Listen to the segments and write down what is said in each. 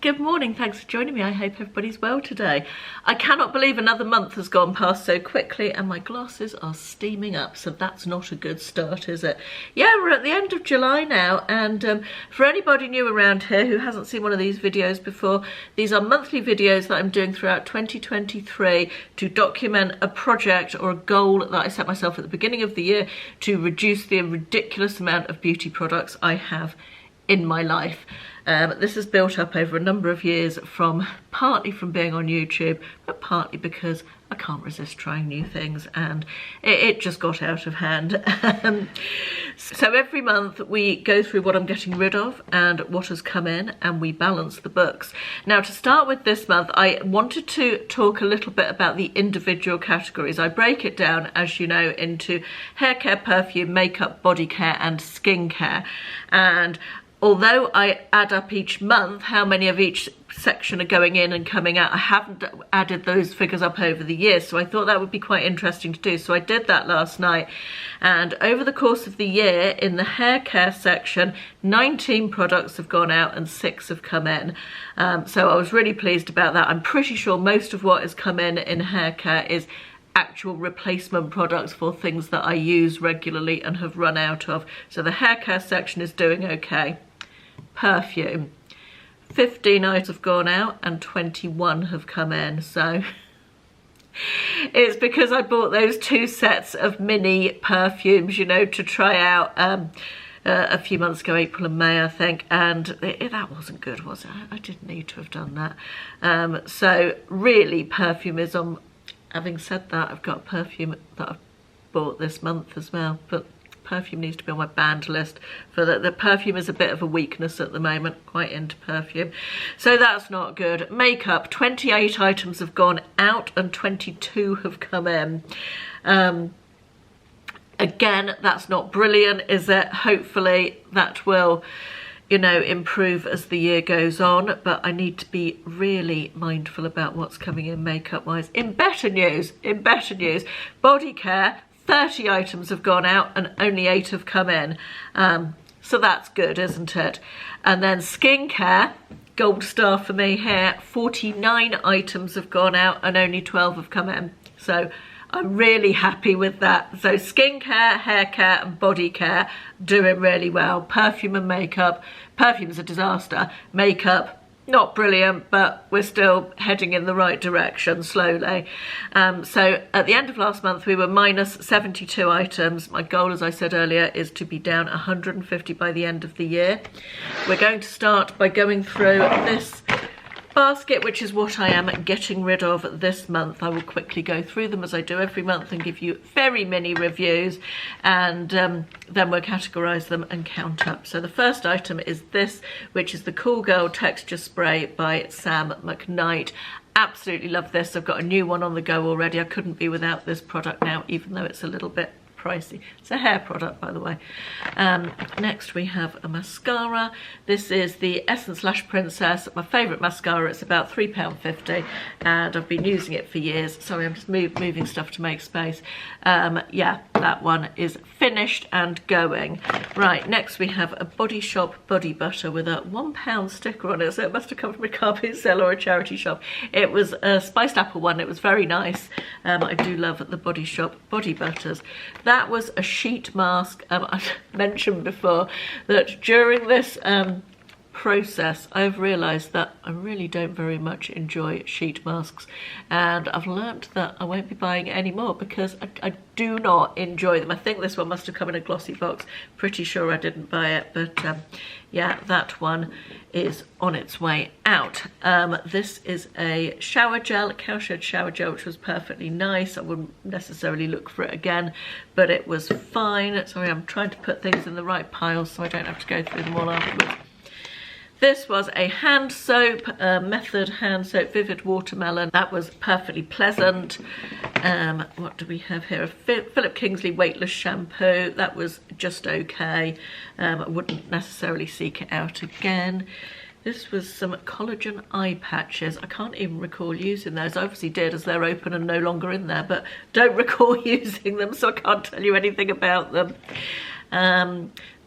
Good morning, thanks for joining me. I hope everybody's well today. I cannot believe another month has gone past so quickly and my glasses are steaming up, so that's not a good start, is it? Yeah, we're at the end of July now, and for anybody new around here who hasn't seen one of these videos before, these are monthly videos that I'm doing throughout 2023 to document a project or a goal that I set myself at the beginning of the year to reduce the ridiculous amount of beauty products I have in my life. This has built up over a number of years, partly from being on YouTube, but partly because I can't resist trying new things, and it just got out of hand. So every month we go through what I'm getting rid of and what has come in, and we balance the books. Now, to start with this month, I wanted to talk a little bit about the individual categories. I break it down, as you know, into hair care, perfume, makeup, body care and skincare. And although I add up each month how many of each section are going in and coming out, I haven't added those figures up over the years, so I thought that would be quite interesting to do. So I did that last night, and over the course of the year, in the hair care section, 19 products have gone out and 6 have come in. So I was really pleased about that. I'm pretty sure most of what has come in hair care is actual replacement products for things that I use regularly and have run out of. So the hair care section is doing okay. Perfume, 15 items have gone out and 21 have come in. So it's because I bought those 2 sets of mini perfumes, you know, to try out a few months ago, April and May, I think, and that wasn't good, was it? I didn't need to have done that. So really, perfume is on. Having said that, I've got perfume that I've bought this month as well, but perfume needs to be on my banned list. For the perfume is a bit of a weakness at the moment, quite into perfume. So that's not good. Makeup, 28 items have gone out and 22 have come in. Again, that's not brilliant, is it? Hopefully that will, you know, improve as the year goes on, but I need to be really mindful about what's coming in makeup wise. In better news, body care, 30 items have gone out and only 8 have come in. So that's good, isn't it? And then skincare, gold star for me here, 49 items have gone out and only 12 have come in. So I'm really happy with that. So skincare, hair care and body care doing really well. Perfume and makeup. Perfume's a disaster. Makeup, not brilliant, but we're still heading in the right direction slowly. So at the end of last month, we were minus 72 items. My goal, as I said earlier, is to be down 150 by the end of the year. We're going to start by going through this basket, which is what I am getting rid of this month. I will quickly go through them as I do every month and give you very mini reviews, and then we'll categorize them and count up. So the first item is this, which is the Cool Girl Texture Spray by Sam McKnight. Absolutely love this. I've got a new one on the go already. I couldn't be without this product now, even though it's a little bit pricey. It's a hair product, by the way. Next we have a mascara. This is the Essence Lash Princess, my favourite mascara. It's about £3.50 and I've been using it for years. Sorry, I'm just moving stuff to make space. Yeah, that one is finished and going. Right, next we have a Body Shop Body Butter with a £1 sticker on it, so it must have come from a car boot sale or a charity shop. It was a spiced apple one. It was very nice. I do love the Body Shop Body Butters. That was a sheet mask. I've mentioned before that during this process I've realised that I really don't very much enjoy sheet masks, and I've learnt that I won't be buying any more because I do not enjoy them. I think this one must have come in a glossy box. Pretty sure I didn't buy it, but yeah, that one is on its way out. This is a shower gel, cowshed shower gel, which was perfectly nice. I wouldn't necessarily look for it again, but it was fine. Sorry, I'm trying to put things in the right piles so I don't have to go through them all afterwards. This was a hand soap, Method hand soap, Vivid Watermelon. That was perfectly pleasant. What do we have here? A Philip Kingsley Weightless Shampoo. That was just okay. I wouldn't necessarily seek it out again. This was some collagen eye patches. I can't even recall using those. I obviously did, as they're open and no longer in there, but don't recall using them, so I can't tell you anything about them.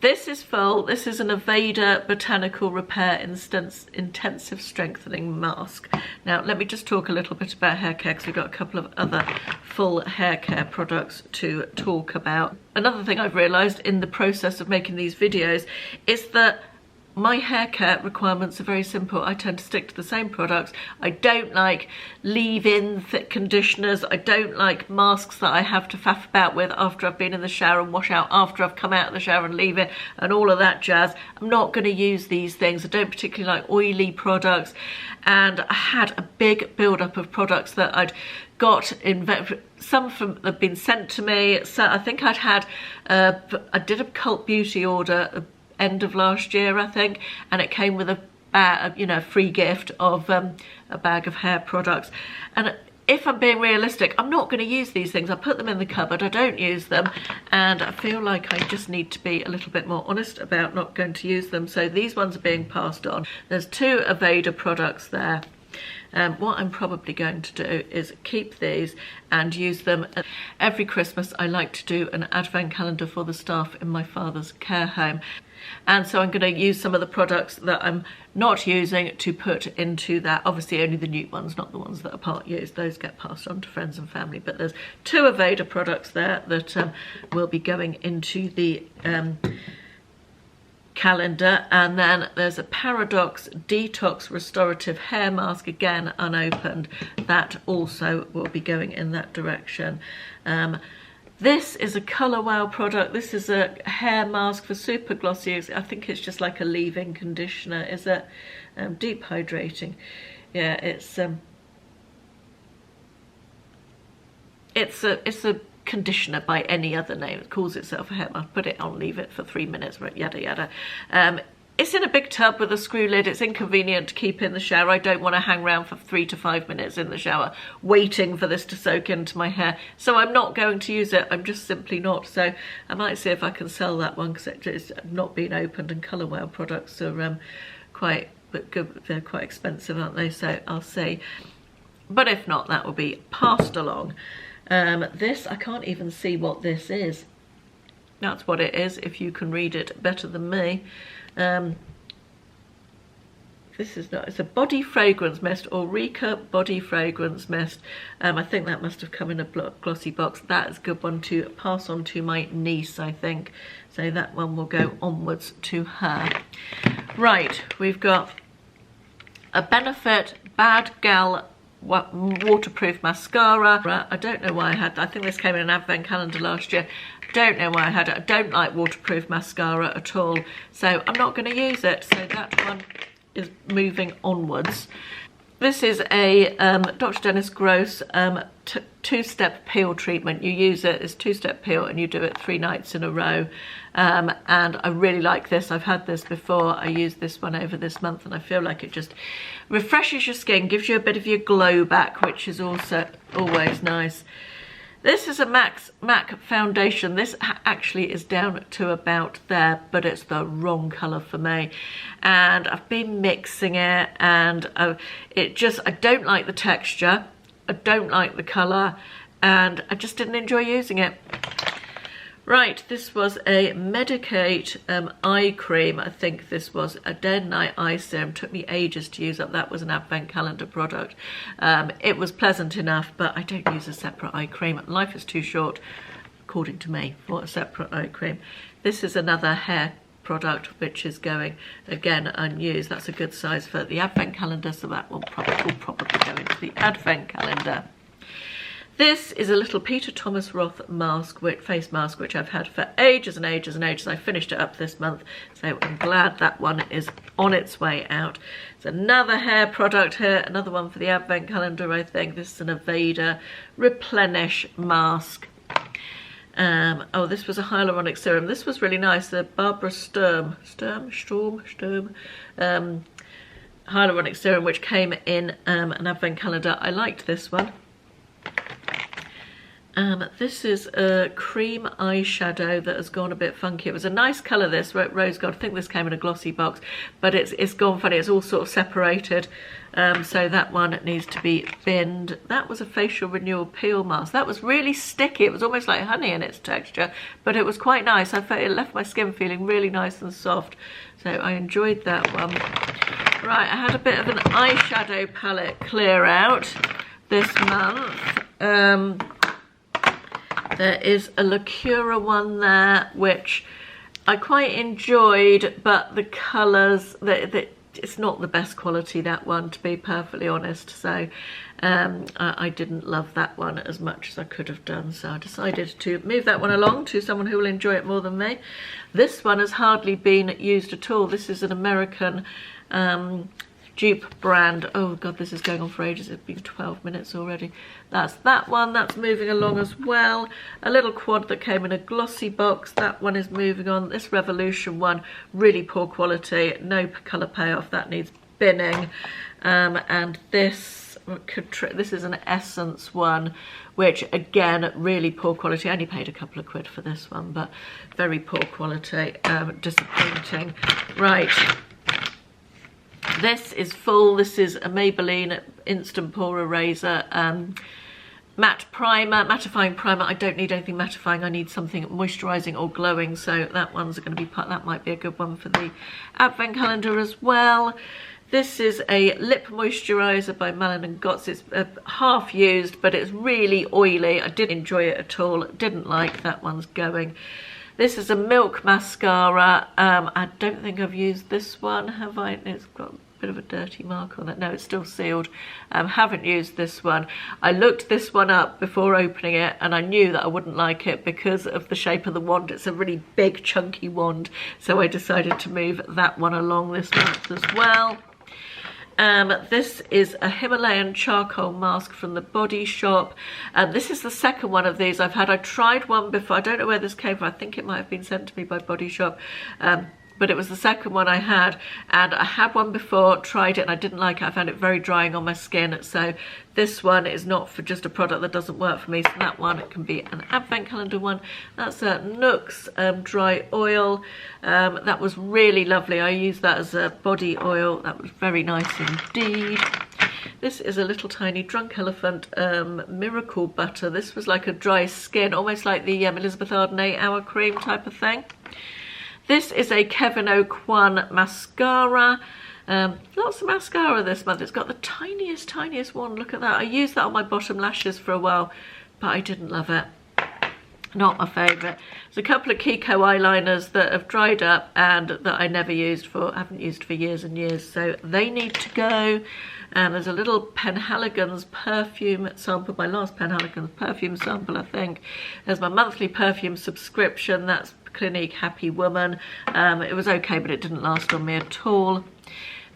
This is full. This is an Aveda Botanical Repair Intensive Strengthening Mask. Now, let me just talk a little bit about hair care, because we've got a couple of other full hair care products to talk about. Another thing I've realised in the process of making these videos is that my hair care requirements are very simple. I tend to stick to the same products. I don't like leave-in thick conditioners. I don't like masks that I have to faff about with after I've been in the shower and wash out after I've come out of the shower and leave it and all of that jazz. I'm not going to use these things. I don't particularly like oily products, and I had a big build-up of products that I'd got in, some from have been sent to me. So I think I did a Cult Beauty order end of last year, I think, and it came with a free gift of a bag of hair products. And if I'm being realistic, I'm not going to use these things. I put them in the cupboard, I don't use them, and I feel like I just need to be a little bit more honest about not going to use them. So these ones are being passed on. There's 2 Aveda products there. What I'm probably going to do is keep these and use them. Every Christmas I like to do an advent calendar for the staff in my father's care home, and so I'm going to use some of the products that I'm not using to put into that. Obviously only the new ones, not the ones that are part used. Those get passed on to friends and family, but there's 2 Aveda products there that will be going into the calendar. And then there's a Paradox Detox Restorative Hair Mask, again unopened, that also will be going in that direction. This is a Colour Wow product. This is a hair mask for super glossy. I think it's just like a leave-in conditioner. Is it deep hydrating? Yeah, it's a conditioner by any other name. It calls itself a hair mask. Put it on, leave it for 3 minutes, yada yada. It's in a big tub with a screw lid. It's inconvenient to keep in the shower. I don't want to hang around for 3 to 5 minutes in the shower waiting for this to soak into my hair. So I'm not going to use it. I'm just simply not. So I might see if I can sell that one, because it's not been opened, and Colour Wow products are quite good. They're quite expensive, aren't they? So I'll see. But if not, that will be passed along. This, I can't even see what this is. That's what it is, if you can read it better than me. This is not, it's a body fragrance mist, Ulrika body fragrance mist. I think that must have come in a glossy box. That is a good one to pass on to my niece, I think. So that one will go onwards to her. Right, we've got a Benefit Bad Gal waterproof mascara. I don't know why I had that. I think this came in an advent calendar last year. Don't know why I had it. I don't like waterproof mascara at all, so I'm not going to use it. So that one is moving onwards. This is a Dr. Dennis Gross 2-step peel treatment. You use it as 2-step peel and you do it 3 nights in a row. And I really like this. I've had this before. I used this one over this month, and I feel like it just refreshes your skin, gives you a bit of your glow back, which is also always nice. This is a MAC foundation. This actually is down to about there, but it's the wrong colour for me. And I've been mixing it, and I don't like the texture, I don't like the colour, and I just didn't enjoy using it. Right, this was a Medicate eye cream. I think this was a day and night eye serum. Took me ages to use up. That was an advent calendar product. It was pleasant enough, but I don't use a separate eye cream. Life is too short, according to me, for a separate eye cream. This is another hair product which is going, again, unused. That's a good size for the advent calendar, so that will probably go into the advent calendar. This is a little Peter Thomas Roth mask, face mask, which I've had for ages and ages and ages. I finished it up this month, so I'm glad that one is on its way out. It's another hair product here, another one for the advent calendar, I think. This is an Aveda Replenish mask. Oh, this was a hyaluronic serum. This was really nice. The Barbara Sturm hyaluronic serum, which came in an advent calendar. I liked this one. This is a cream eyeshadow that has gone a bit funky. It was a nice colour, this rose gold. I think this came in a glossy box, but it's gone funny. It's all sort of separated, so that one needs to be binned. That was a facial renewal peel mask. That was really sticky. It was almost like honey in its texture, but it was quite nice. I felt it left my skin feeling really nice and soft, so I enjoyed that one. Right, I had a bit of an eyeshadow palette clear out this month. There is a Lacura one there, which I quite enjoyed, but the colours, it's not the best quality, that one, to be perfectly honest. So I didn't love that one as much as I could have done. So I decided to move that one along to someone who will enjoy it more than me. This one has hardly been used at all. This is an American dupe brand. Oh god, this is going on for ages. It's been 12 minutes already. That's that one. That's moving along as well. A little quad that came in a glossy box. That one is moving on. This Revolution one, really poor quality, no colour payoff. That needs binning. And this is an Essence one, which again, really poor quality. I only paid a couple of quid for this one, but very poor quality. Disappointing. Right. This is full. This is a Maybelline Instant Pore Eraser matte primer, mattifying primer. I don't need anything mattifying. I need something moisturising or glowing. So that one's going to be that might be a good one for the advent calendar as well. This is a lip moisturiser by Malin & Gotts. It's half used, but it's really oily. I didn't enjoy it at all. Didn't like that one's going. This is a Milk mascara. I don't think I've used this one, have I? It's got a bit of a dirty mark on it. No, it's still sealed. Haven't used this one. I looked this one up before opening it, and I knew that I wouldn't like it because of the shape of the wand. It's a really big, chunky wand, so I decided to move that one along this month as well. This is a Himalayan charcoal mask from the Body Shop. This is the second one of these I've had. I tried one before. I don't know where this came from. I think it might have been sent to me by Body Shop. But it was the second one I had, and I had one before, tried it, and I didn't like it. I found it very drying on my skin. So this one is not for just a product that doesn't work for me. So that one, it can be an advent calendar one. That's a Nooks dry oil. That was really lovely. I used that as a body oil. That was very nice indeed. This is a little tiny Drunk Elephant Miracle Butter. This was like a dry skin, almost like the Elizabeth Arden 8 Hour Cream type of thing. This is a Kevyn Aucoin mascara. Lots of mascara this month. It's got the tiniest one. Look at that. I used that on my bottom lashes for a while, but I didn't love it. Not my favourite. There's a couple of Kiko eyeliners that have dried up and that I never used haven't used for years and years, so they need to go. And there's a little Penhaligon's perfume sample, my last Penhaligon's perfume sample, I think. There's my monthly perfume subscription. That's Clinique Happy Woman. It was okay, but it didn't last on me at all.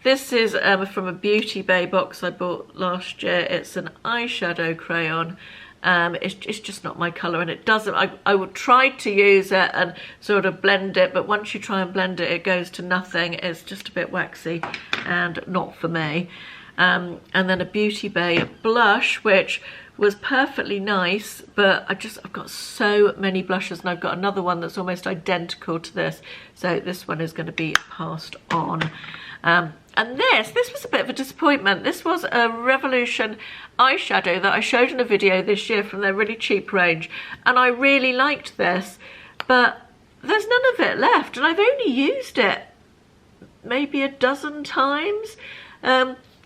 This is from a Beauty Bay box I bought last year. It's an eyeshadow crayon. It's just not my colour, and it doesn't. I would try to use it and sort of blend it, but once you try and blend it, it goes to nothing. It's just a bit waxy and not for me. And then a Beauty Bay blush, which was perfectly nice, but I've got so many blushes, and I've got another one that's almost identical to this, so this one is going to be passed on. And this was a bit of a disappointment. This was a Revolution eyeshadow that I showed in a video this year from their really cheap range, and I really liked this, but there's none of it left, and I've only used it maybe a dozen times.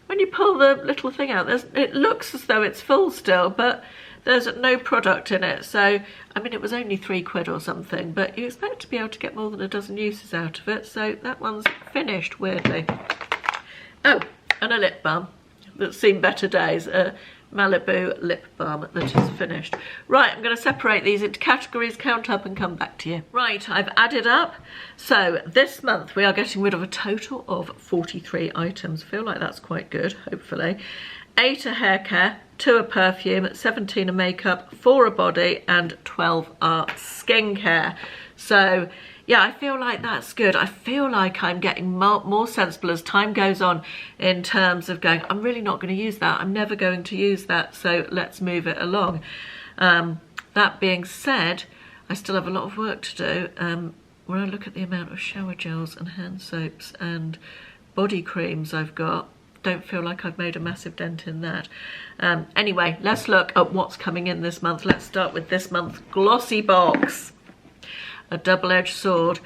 When you pull the little thing out, it looks as though it's full still, but there's no product in it. So, I mean, it was only 3 quid or something, but you expect to be able to get more than a dozen uses out of it. So that one's finished, weirdly. Oh, and a lip balm that's seen better days. A Malibu lip balm that is finished. Right, I'm going to separate these into categories, count up and come back to you. Right, I've added up. So this month we are getting rid of a total of 43 items. I feel like that's quite good, hopefully. 8 are hair care, 2 are perfume, 17 are makeup, 4 are body, and 12 are skincare. So yeah, I feel like that's good. I feel like I'm getting more sensible as time goes on in terms of going, I'm really not going to use that. I'm never going to use that, so let's move it along. That being said, I still have a lot of work to do. When I look at the amount of shower gels and hand soaps and body creams I've got, don't feel like I've made a massive dent in that. Anyway, let's look at what's coming in this month. Let's start with this month's glossy box. A double-edged sword.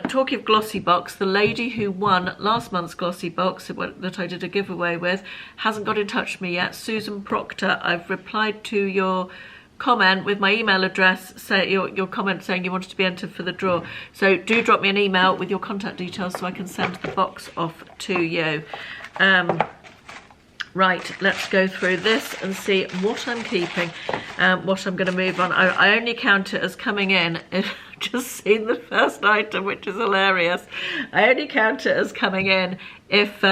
Talking of glossy box, the lady who won last month's glossy box that I did a giveaway with hasn't got in touch with me yet. Susan Proctor, I've replied to your comment with my email address, say your comment saying you wanted to be entered for the draw. So do drop me an email with your contact details so I can send the box off to you. Right, let's go through this and see what I'm keeping, what I'm going to move on. I only count it as coming in. I've just seen the first item, which is hilarious. I only count it as coming in if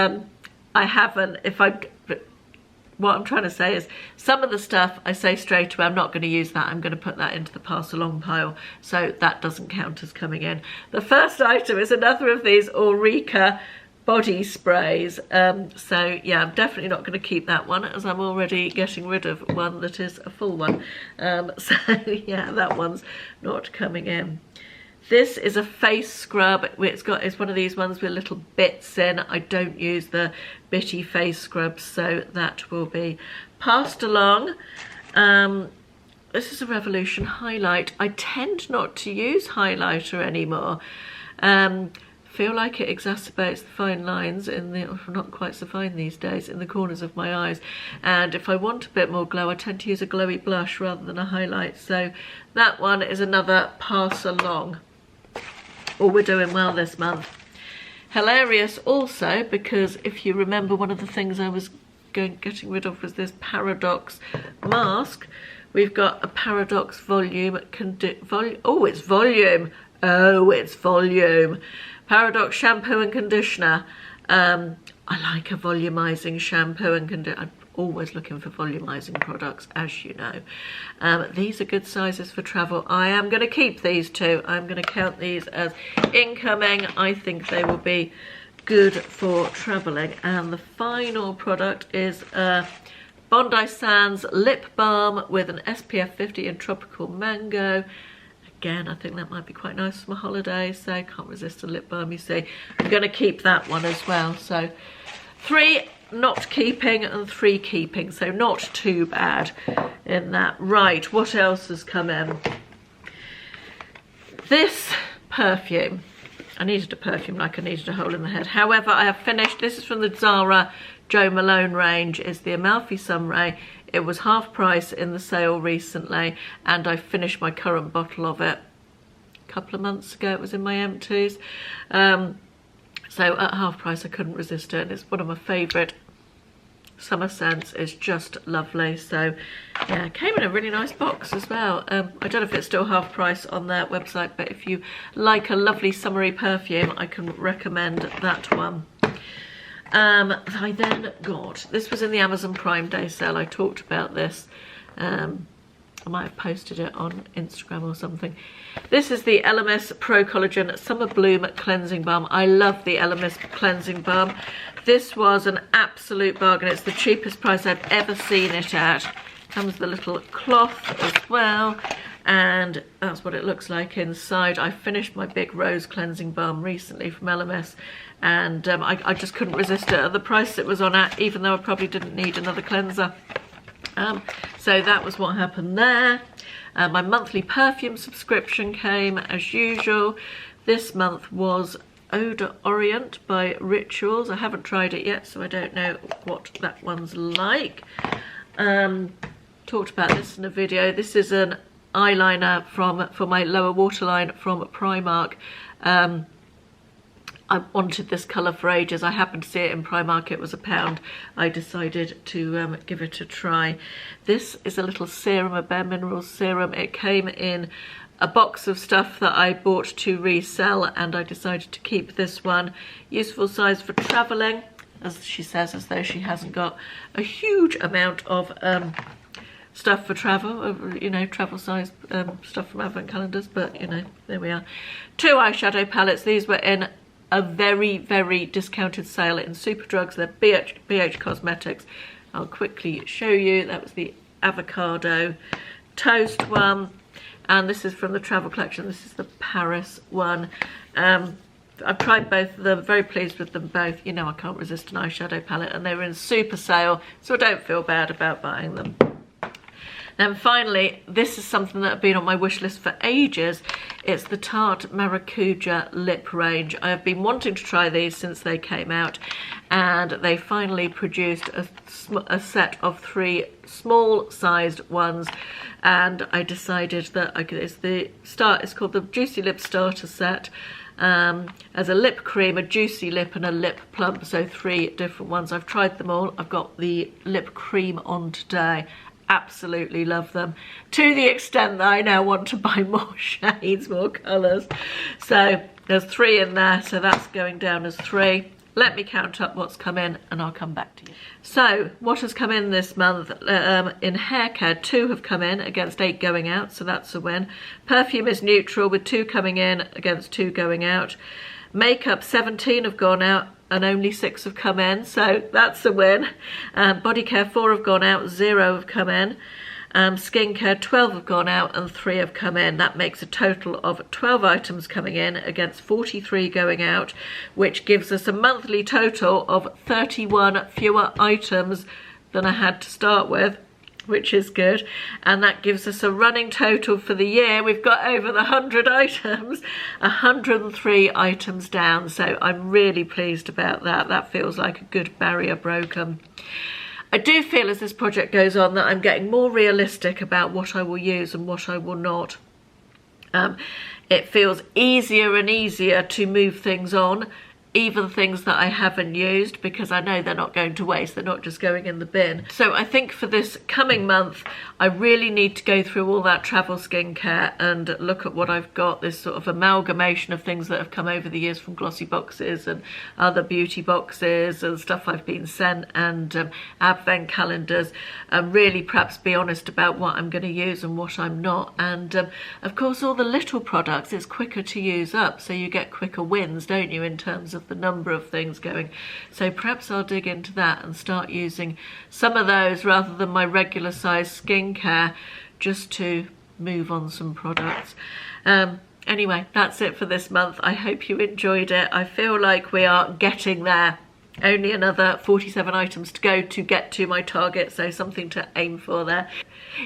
what I'm trying to say is some of the stuff I say straight away, I'm not going to use that. I'm going to put that into the pass along pile. So that doesn't count as coming in. The first item is another of these Eureka body sprays. So yeah, I'm definitely not going to keep that one as I'm already getting rid of one that is a full one. So yeah, that one's not coming in. This is a face scrub. It's one of these ones with little bits in. I don't use the bitty face scrubs, so that will be passed along. This is a Revolution highlight. I tend not to use highlighter anymore. Feel like it exacerbates the fine lines not quite so fine these days, in the corners of my eyes. And if I want a bit more glow, I tend to use a glowy blush rather than a highlight. So that one is another pass along. Oh, we're doing well this month. Hilarious also, because if you remember, one of the things I was getting rid of was this Paradox mask. We've got a Paradox volume. Oh, it's volume. Oh, it's volume. Paradox shampoo and conditioner. I like a volumizing shampoo and conditioner. I'm always looking for volumizing products, as you know. These are good sizes for travel. I am going to keep these two. I'm going to count these as incoming. I think they will be good for traveling. And the final product is Bondi Sands lip balm with an SPF 50 in tropical mango. Again, I think that might be quite nice for my holiday, so I can't resist a lip balm, you see. I'm going to keep that one as well. So 3 not keeping and 3 keeping, so not too bad in that. Right, what else has come in? This perfume. I needed a perfume like I needed a hole in the head. However, I have finished. This is from the Zara Jo Malone range. It's the Amalfi Sunray. It was half price in the sale recently, and I finished my current bottle of it a couple of months ago. It was in my Empties. So at half price, I couldn't resist it. And it's one of my favourite summer scents. It's just lovely. So yeah, it came in a really nice box as well. I don't know if it's still half price on their website, but if you like a lovely summery perfume, I can recommend that one. I then got, this was in the Amazon Prime Day sale. I talked about this. I might have posted it on Instagram or something. This is the LMS Pro Collagen Summer Bloom Cleansing Balm. I love the LMS Cleansing Balm. This was an absolute bargain. It's the cheapest price I've ever seen it at. Comes with a little cloth as well, and that's what it looks like inside. I finished my big rose cleansing balm recently from LMS, and I just couldn't resist it at the price it was on at, even though I probably didn't need another cleanser. So that was what happened there. My monthly perfume subscription came as usual. This month was Eau d'Orient by Rituals. I haven't tried it yet, so I don't know what that one's like. Talked about this in a video. This is an eyeliner for my lower waterline from Primark. I wanted this colour for ages. I happened to see it in Primark. It was £1. I decided to give it a try. This is a little serum, a Bare Minerals serum. It came in a box of stuff that I bought to resell, and I decided to keep this one. Useful size for travelling, as she says, as though she hasn't got a huge amount of stuff for travel, you know, travel size stuff from advent calendars, but you know, there we are. 2 eyeshadow palettes. These were in a very, very discounted sale in Superdrugs. They're BH Cosmetics. I'll quickly show you. That was the avocado toast one, and this is from the travel collection. This is the Paris one. I've tried both of them, very pleased with them both. You know I can't resist an eyeshadow palette, and they were in super sale, so I don't feel bad about buying them. And finally, this is something that had been on my wish list for ages. It's the Tarte Maracuja lip range. I have been wanting to try these since they came out, and they finally produced a set of 3 small-sized ones, and I decided that it's called the Juicy Lip Starter Set. As a lip cream, a juicy lip and a lip plump, so 3 different ones. I've tried them all. I've got the lip cream on today. Absolutely love them, to the extent that I now want to buy more shades, more colours. So there's 3 in there, so that's going down as 3. Let me count up what's come in and I'll come back to you. So what has come in this month? In hair care, 2 have come in against 8 going out, so that's a win. Perfume is neutral with 2 coming in against 2 going out. Makeup, 17 have gone out and only 6 have come in, so that's a win. Body care, 4 have gone out, 0 have come in. Skincare, 12 have gone out and 3 have come in. That makes a total of 12 items coming in against 43 going out, which gives us a monthly total of 31 fewer items than I had to start with, which is good. And that gives us a running total for the year. We've got over the 100 items, 103 items down. So I'm really pleased about that. That feels like a good barrier broken. I do feel as this project goes on that I'm getting more realistic about what I will use and what I will not. It feels easier and easier to move things on, even things that I haven't used, because I know they're not going to waste, they're not just going in the bin. So I think for this coming month, I really need to go through all that travel skincare and look at what I've got, this sort of amalgamation of things that have come over the years from glossy boxes and other beauty boxes and stuff I've been sent, and advent calendars, and really perhaps be honest about what I'm going to use and what I'm not. And of course all the little products, it's quicker to use up, so you get quicker wins, don't you, in terms of the number of things going. So perhaps I'll dig into that and start using some of those rather than my regular size skincare, just to move on some products. Anyway, that's it for this month. I hope you enjoyed it. I feel like we are getting there. Only another 47 items to go to get to my target, so something to aim for there.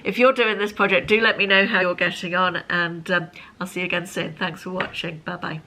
If you're doing this project, do let me know how you're getting on, and I'll see you again soon. Thanks for watching. Bye bye.